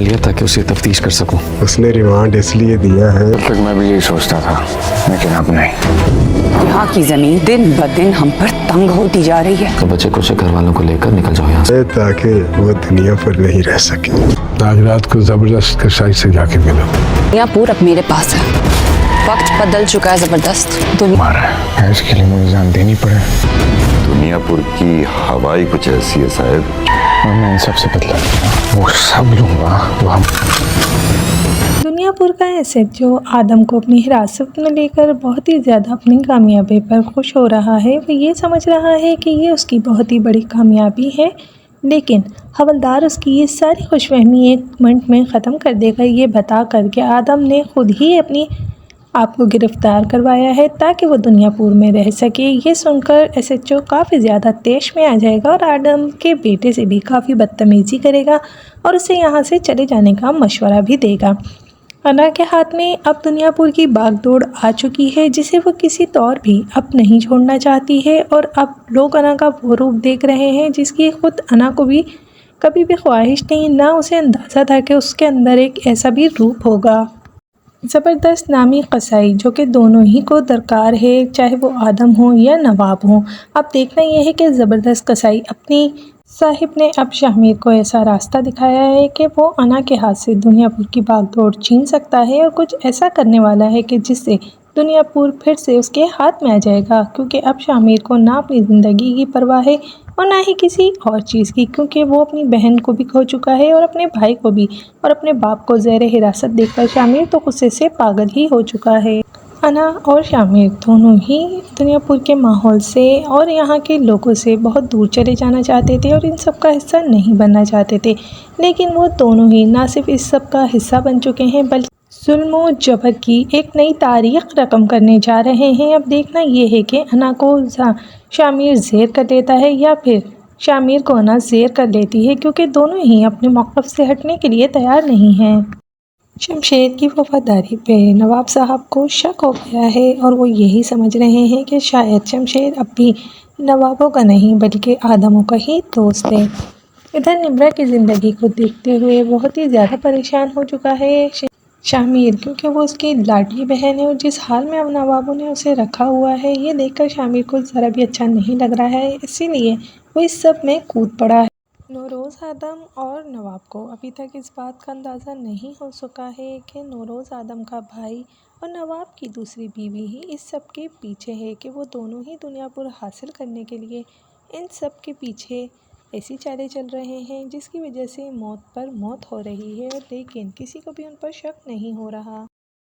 लिया ताकि उसे तफ्तीश कर सकूं। उसने रिमांड इसलिए दिया है। तब तक मैं भी यही सोचता था, लेकिन अब नहीं। यहाँ की जमीन दिन ब दिन हम पर तंग होती जा रही है। तो बच्चे कुछ घर वालों को लेकर निकल जाओ यहाँ से। ताकि वो दुनिया पर नहीं रह सके। आज रात को जबरदस्त कसाई से जाके मिलो। दुनियापुर अब मेरे पास है। वक्त बदल चुका है जबरदस्त। मारा है, इसके लिए मुझे जान देनी पड़े। दुनियापुर की हवाई कुछ ऐसी है शायद, और मैं इन सबसे बदला लूंगा। वो सब लूंगा तो हम। दुनियापुर का एसएचओ आदम को अपनी हिरासत में लेकर बहुत ही ज़्यादा अपनी कामयाबी पर खुश हो रहा है। वो ये समझ रहा है कि ये उसकी बहुत ही बड़ी कामयाबी है, लेकिन हवलदार उसकी ये सारी खुशफहमी एक मिनट में ख़त्म कर देगा, ये बता कर के आदम ने खुद ही अपनी आप को गिरफ़्तार करवाया है ताकि वो दुनियापुर में रह सके। ये सुनकर एसएचओ काफ़ी ज़्यादा तेश में आ जाएगा और आदम के बेटे से भी काफ़ी बदतमीज़ी करेगा और उसे यहाँ से चले जाने का मशवरा भी देगा। अना के हाथ में अब दुनियापुर की बागडोर आ चुकी है, जिसे वो किसी तौर भी अब नहीं छोड़ना चाहती है। और अब लोग अना का वो रूप देख रहे हैं जिसकी खुद अना को भी कभी भी ख्वाहिश नहीं, ना उसे अंदाज़ा था कि उसके अंदर एक ऐसा भी रूप होगा। ज़बरदस्त नामी कसाई जो कि दोनों ही को दरकार है, चाहे वो आदम हो या नवाब हो। अब देखना यह है कि ज़बरदस्त कसाई अपनी साहिब ने अब शामिर को ऐसा रास्ता दिखाया है कि वो अना के हाथ से दुनियापुर की बागडोर छीन सकता है और कुछ ऐसा करने वाला है कि जिससे दुनियापुर फिर से उसके हाथ में आ जाएगा। क्योंकि अब शामिर को ना अपनी ज़िंदगी की परवाह है और ना ही किसी और चीज़ की, क्योंकि वो अपनी बहन को भी खो चुका है और अपने भाई को भी, और अपने बाप को ज़ेर हिरासत देखकर शामिर तो गुस्से से पागल ही हो चुका है। अना और शामिर दोनों ही दुनियापुर के माहौल से और यहाँ के लोगों से बहुत दूर चले जाना चाहते थे और इन सब का हिस्सा नहीं बनना चाहते थे, लेकिन वो दोनों ही ना सिर्फ इस सब का हिस्सा बन चुके हैं बल्कि जुल्म और जबर की एक नई तारीख रकम करने जा रहे हैं। अब देखना ये है कि अना को शामिर ज़ेर कर लेता है या फिर शामिर को अना ज़ेर कर लेती है, क्योंकि दोनों ही अपने मौक़िफ़ से हटने के लिए तैयार नहीं हैं। शमशेर की वफादारी पे नवाब साहब को शक हो गया है और वो यही समझ रहे हैं कि शायद शमशेर अब भी नवाबों का नहीं बल्कि आदमों का ही दोस्त है। इधर निम्रा की ज़िंदगी को देखते हुए बहुत ही ज़्यादा परेशान हो चुका है शामिर, क्योंकि वो उसकी लाडली बहन है और जिस हाल में अब नवाबों ने उसे रखा हुआ है ये देखकर शामिर को ज़रा भी अच्छा नहीं लग रहा है, इसीलिए वो इस सब में कूद पड़ा है। नौरोज़ आदम और नवाब को अभी तक इस बात का अंदाज़ा नहीं हो सका है कि नौरोज़ आदम का भाई और नवाब की दूसरी बीवी ही इस सब के पीछे है, कि वो दोनों ही दुनियापुर हासिल करने के लिए इन सब के पीछे ऐसी चालें चल रहे हैं जिसकी वजह से मौत पर मौत हो रही है, और लेकिन किसी को भी उन पर शक नहीं हो रहा।